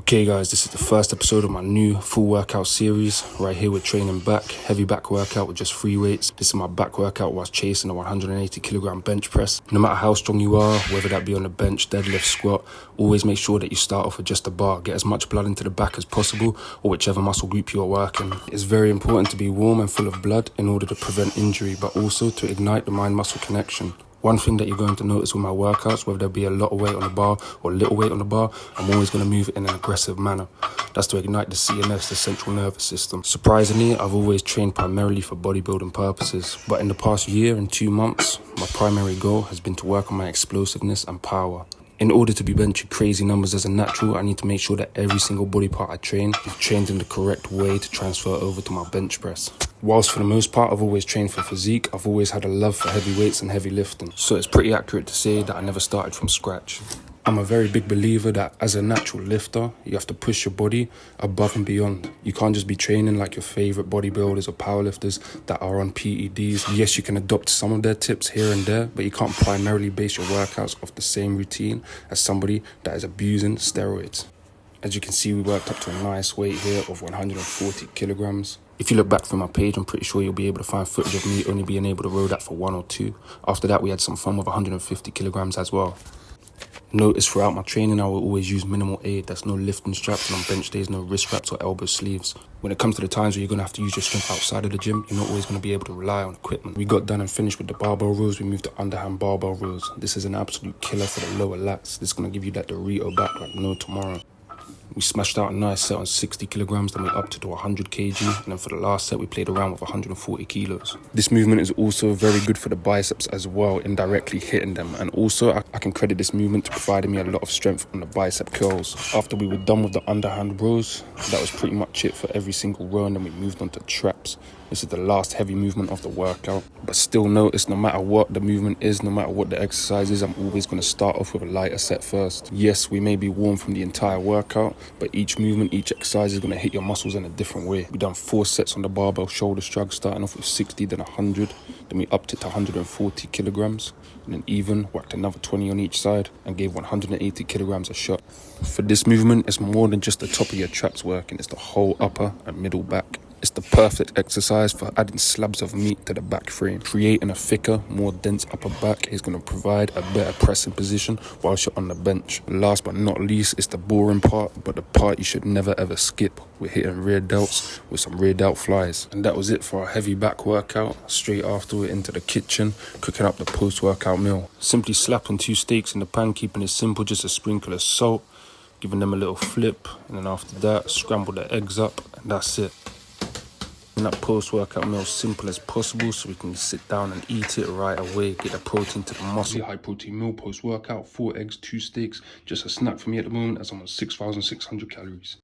Okay guys, this is the first episode of my new full workout series. Right here we're training back, heavy back workout with just free weights. This is my back workout whilst chasing a 180 kilogram bench press. No matter how strong you are, whether that be on the bench, deadlift, squat, always make sure that you start off with just a bar. Get as much blood into the back as possible, or whichever muscle group you are working. It's very important to be warm and full of blood in order to prevent injury, but also to ignite the mind-muscle connection. One thing that you're going to notice with my workouts, whether there be a lot of weight on the bar or little weight on the bar, I'm always going to move it in an aggressive manner. That's to ignite the CNS, the central nervous system. Surprisingly, I've always trained primarily for bodybuilding purposes, but in the past year and 2 months, my primary goal has been to work on my explosiveness and power. In order to be benching crazy numbers as a natural, I need to make sure that every single body part I train is trained in the correct way to transfer over to my bench press. Whilst for the most part I've always trained for physique, I've always had a love for heavy weights and heavy lifting. So it's pretty accurate to say that I never started from scratch. I'm a very big believer that as a natural lifter, you have to push your body above and beyond. You can't just be training like your favorite bodybuilders or powerlifters that are on PEDs. Yes, you can adopt some of their tips here and there, but you can't primarily base your workouts off the same routine as somebody that is abusing steroids. As you can see, we worked up to a nice weight here of 140 kilograms. If you look back through my page, I'm pretty sure you'll be able to find footage of me only being able to row that for 1 or 2. After that, we had some fun with 150 kilograms as well. Notice throughout my training, I will always use minimal aid. There's no lifting straps, and on bench days, no wrist straps or elbow sleeves. When it comes to the times where you're going to have to use your strength outside of the gym, you're not always going to be able to rely on equipment. We got done and finished with the barbell rows. We moved to underhand barbell rows. This is an absolute killer for the lower lats. This is going to give you that Dorito back like no tomorrow. We smashed out a nice set on 60 kilograms, then we upped it to 100 kg, and then for the last set we played around with 140 kilos. This movement is also very good for the biceps as well, indirectly hitting them, and also I can credit this movement to providing me a lot of strength on the bicep curls. After we were done with the underhand rows, that was pretty much it for every single row, and then we moved on to traps. This is the last heavy movement of the workout, but still notice no matter what the movement is, no matter what the exercise is, I'm always going to start off with a lighter set first. Yes, we may be warm from the entire workout, but each movement, each exercise is going to hit your muscles in a different way. We done 4 sets on the barbell shoulder shrug, starting off with 60, then 100, then we upped it to 140 kilograms, and then even whacked another 20 on each side and gave 180 kilograms a shot. For this movement, it's more than just the top of your traps working, it's the whole upper and middle back. It's the perfect exercise for adding slabs of meat to the back frame. Creating a thicker, more dense upper back is going to provide a better pressing position whilst you're on the bench. Last but not least, it's the boring part, but the part you should never ever skip. We're hitting rear delts with some rear delt flies. And that was it for our heavy back workout. Straight after, we're into the kitchen, cooking up the post-workout meal. Simply slapping 2 steaks in the pan, keeping it simple, just a sprinkle of salt, giving them a little flip, and then after that, scramble the eggs up, and that's it. And that post-workout meal as simple as possible so we can sit down and eat it right away, get the protein to the muscle. High protein meal post-workout, 4 eggs, 2 steaks, just a snack for me at the moment as I'm on 6,600 calories.